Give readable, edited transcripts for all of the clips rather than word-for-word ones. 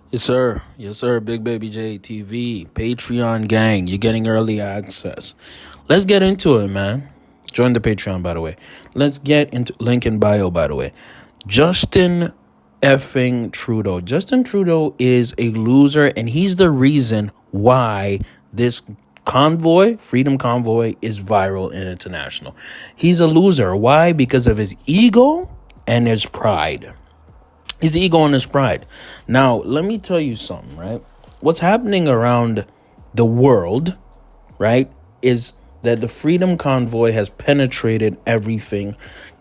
Yes, sir. Yes, sir. Big Baby J TV, Patreon gang. You're getting early access. Let's get into it, man. Join the Patreon, by the way. Let's get into link in bio, by the way. Justin effing Trudeau. Justin Trudeau is a loser, and he's the reason why this convoy, Freedom Convoy, is viral and international. He's a loser. Why? Because of his ego and his pride. His ego and his pride. Now, let me tell you something, right? What's happening around the world, right, is that the Freedom Convoy has penetrated everything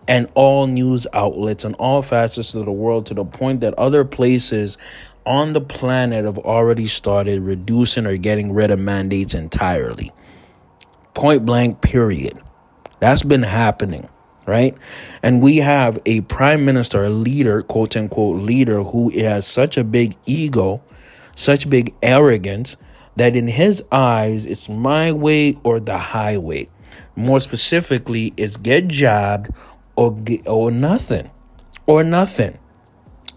and all news outlets and all facets of the world to the point that other places on the planet have already started reducing or getting rid of mandates entirely. Point blank, period. That's been happening, right? And we have a prime minister, a leader, quote unquote leader, who has such a big ego, such big arrogance, that in his eyes, it's my way or the highway. More specifically, it's get jabbed or nothing, or nothing.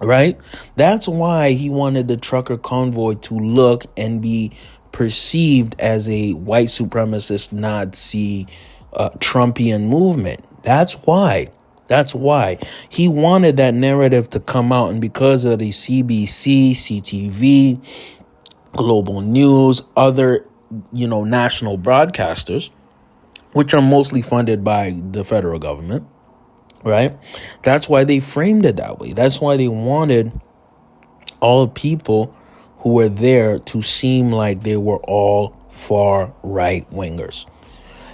Right? That's why he wanted the trucker convoy to look and be perceived as a white supremacist Nazi Trumpian movement. That's why. That's why he wanted that narrative to come out. And because of the CBC, CTV, Global News, other, national broadcasters, which are mostly funded by the federal government, right? That's why they framed it that way. That's why they wanted all people who were there to seem like they were all far right wingers.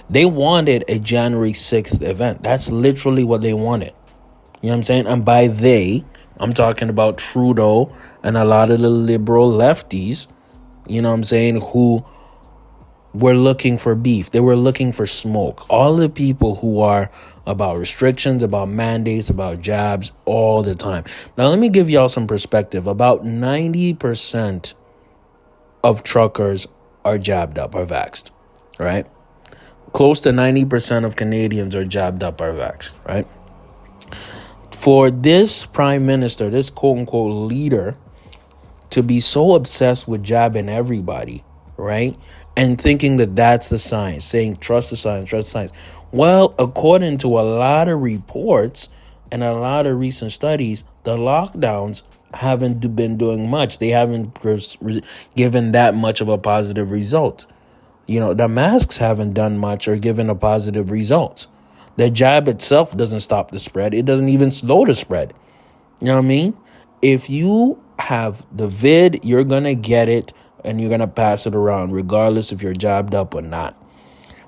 They wanted a January 6th event. That's literally what they wanted. You know what I'm saying? And by they, I'm talking about Trudeau and a lot of the liberal lefties, you know what I'm saying, who were looking for beef. They were looking for smoke. All the people who are about restrictions, about mandates, about jabs all the time. Now, let me give y'all some perspective. About 90% of truckers are jabbed up, are vaxxed, right? Close to 90% of Canadians are jabbed up, are vaxxed, right? For this prime minister, this quote-unquote leader, to be so obsessed with jabbing everybody, right? And thinking that that's the science, saying trust the science, trust the science. Well, according to a lot of reports and a lot of recent studies, the lockdowns haven't been doing much. They haven't given that much of a positive result. The masks haven't done much or given a positive result. The jab itself doesn't stop the spread. It doesn't even slow the spread. You know what I mean? If you have the vid, you're going to get it and you're going to pass it around regardless if you're jabbed up or not.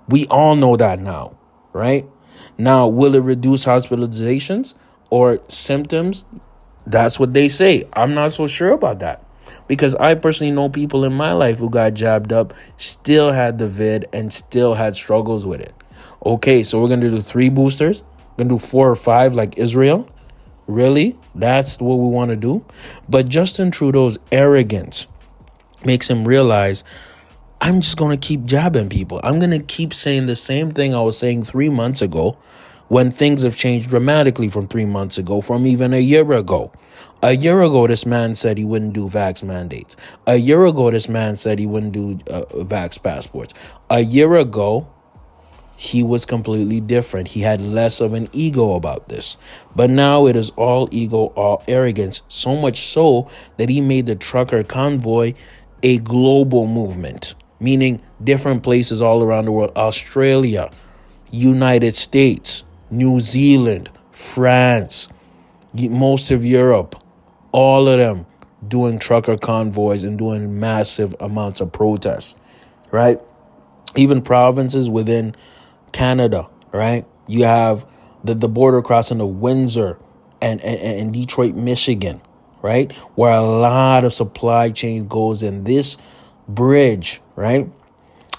We all know that now, right? Now, will it reduce hospitalizations or symptoms? That's what they say. I'm not so sure about that because I personally know people in my life who got jabbed up, still had the vid, and still had struggles with it. Okay, so we're going to do 3 boosters. We're going to do 4 or 5 like Israel. Really? That's what we want to do? But Justin Trudeau's arrogance makes him realize, I'm just going to keep jabbing people. I'm going to keep saying the same thing I was saying 3 months ago when things have changed dramatically from 3 months ago, from even a year ago. A year ago, this man said he wouldn't do vax mandates. A year ago, this man said he wouldn't do vax passports. A year ago, he was completely different. He had less of an ego about this. But now it is all ego, all arrogance, so much so that he made the trucker convoy a global movement, meaning different places all around the world. Australia, United States, New Zealand, France, most of Europe, all of them doing trucker convoys and doing massive amounts of protests, right? Even provinces within Canada, right? You have the border crossing of Windsor and Detroit, Michigan, right? Where a lot of supply chain goes in. This bridge, right?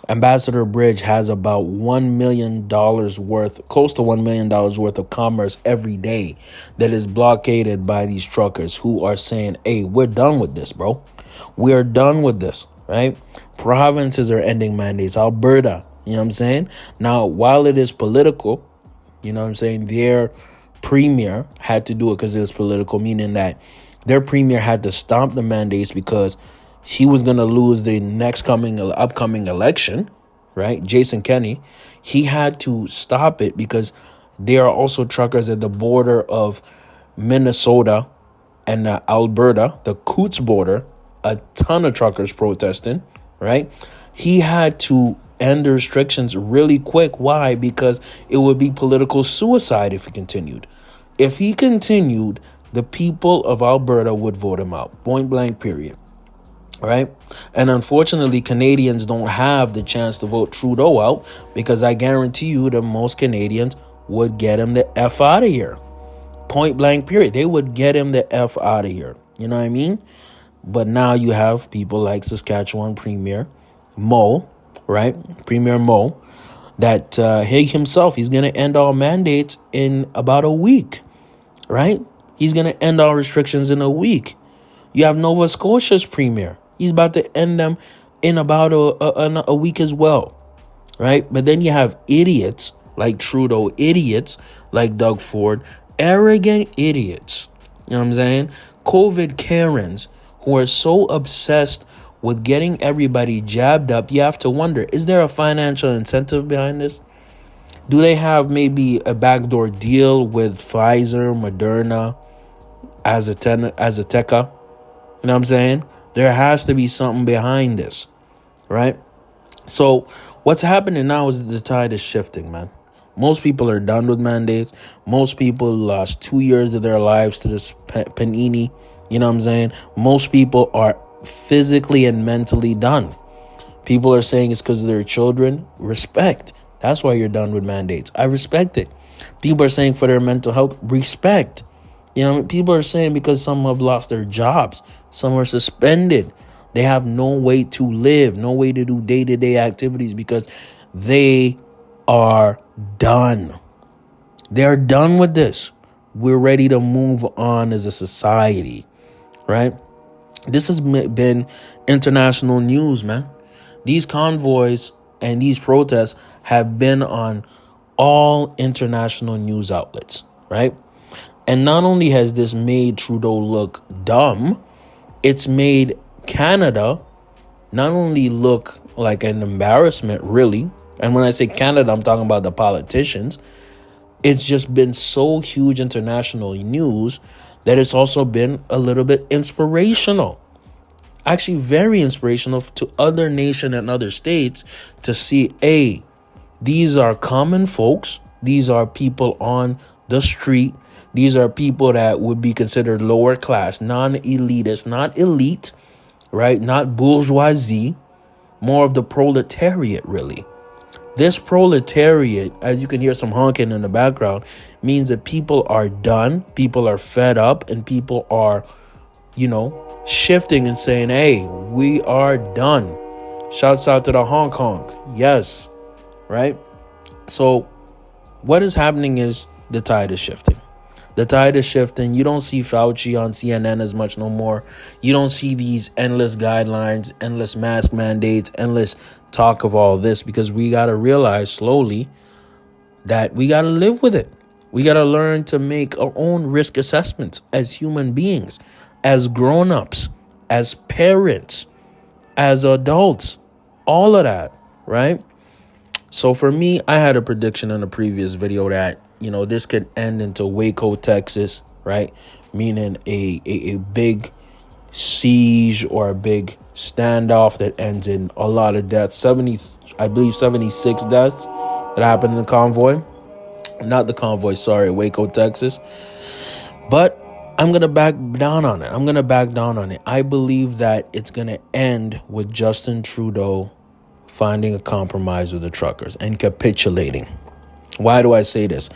Ambassador Bridge has about $1 million worth, close to $1 million worth of commerce every day that is blockaded by these truckers who are saying, hey, we're done with this, bro. We are done with this, right? Provinces are ending mandates. Alberta, you know what I'm saying? Now, while it is political, you know what I'm saying, their premier had to do it because it was political, meaning that Their premier had to stop the mandates because he was going to lose the upcoming election, right? Jason Kenney. He had to stop it because there are also truckers at the border of Minnesota and Alberta, the Coots border, a ton of truckers protesting, right? He had to end the restrictions really quick. Why? Because it would be political suicide if he continued. If he continued, the people of Alberta would vote him out. Point blank, period. Right? And unfortunately, Canadians don't have the chance to vote Trudeau out because I guarantee you that most Canadians would get him the F out of here. Point blank, period. They would get him the F out of here. You know what I mean? But now you have people like Saskatchewan Premier Mo, right? Premier Mo, that he himself, he's going to end all mandates in about a week, right? He's going to end all restrictions in a week. You have Nova Scotia's premier. He's about to end them in about a week as well, right? But then you have idiots like Trudeau, idiots like Doug Ford, arrogant idiots, you know what I'm saying? COVID Karens who are so obsessed with getting everybody jabbed up. You have to wonder, is there a financial incentive behind this? Do they have maybe a backdoor deal with Pfizer, Moderna, Azteca? You know what I'm saying? There has to be something behind this, right? So what's happening now is the tide is shifting, man. Most people are done with mandates. Most people lost 2 years of their lives to this panini. You know what I'm saying? Most people are physically and mentally done. People are saying it's because of their children. Respect. That's why you're done with mandates. I respect it. People are saying for their mental health. Respect. You know, people are saying because some have lost their jobs. Some are suspended. They have no way to live, no way to do day-to-day activities because they are done. They're done with this. We're ready to move on as a society, right? This has been international news, man. These convoys and these protests have been on all international news outlets, right? And not only has this made Trudeau look dumb, it's made Canada not only look like an embarrassment, really. And when I say Canada, I'm talking about the politicians. It's just been so huge international news that it's also been a little bit inspirational. Actually, very inspirational to other nations and other states to see, hey, these are common folks. These are people on the street. These are people that would be considered lower class, non-elitist, not elite, right? Not bourgeoisie, more of the proletariat, really. This proletariat, as you can hear some honking in the background, means that people are done, people are fed up, and people are, shifting and saying, hey, we are done. Shouts out to the Hong Kong. Yes, right? So what is happening is the tide is shifting. The tide is shifting. You don't see Fauci on CNN as much no more. You don't see these endless guidelines, endless mask mandates, endless talk of all this because we got to realize slowly that we got to live with it. We got to learn to make our own risk assessments as human beings, as grown-ups, as parents, as adults, all of that, right? So for me, I had a prediction in a previous video that this could end into Waco, Texas, right? Meaning a big siege or a big standoff that ends in a lot of deaths. 76 deaths that happened in the convoy. Not the convoy, sorry, Waco, Texas. But I'm going to back down on it. I believe that it's going to end with Justin Trudeau finding a compromise with the truckers and capitulating. Why do I say this?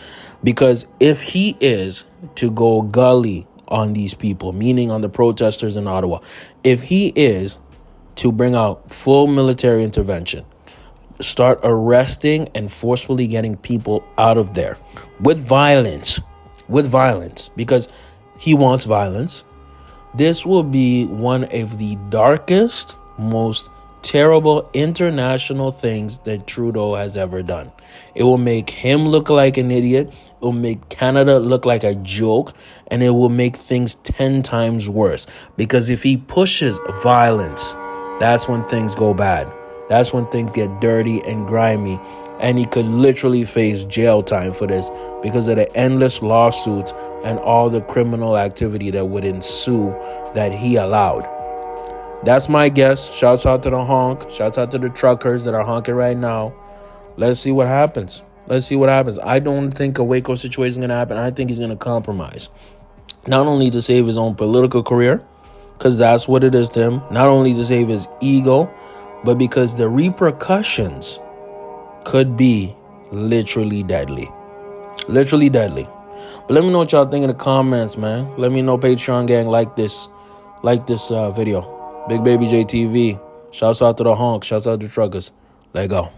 Because if he is to go gully on these people, meaning on the protesters in Ottawa, if he is to bring out full military intervention, start arresting and forcefully getting people out of there with violence, because he wants violence, this will be one of the darkest, most terrible international things that Trudeau has ever done. It will make him look like an idiot. It will make Canada look like a joke. And it will make things 10 times worse. Because if he pushes violence, that's when things go bad. That's when things get dirty and grimy. And he could literally face jail time for this because of the endless lawsuits and all the criminal activity that would ensue that he allowed. That's my guess. Shouts out to the honk. Shouts out to the truckers that are honking right now. Let's see what happens. I don't think a Waco situation is going to happen. I think he's going to compromise. Not only to save his own political career, because that's what it is to him. Not only to save his ego, but because the repercussions could be literally deadly. Literally deadly. But let me know what y'all think in the comments, man. Let me know, Patreon gang, like this video. Big Baby JTV. Shouts out to the honk. Shouts out to truckers. Let go.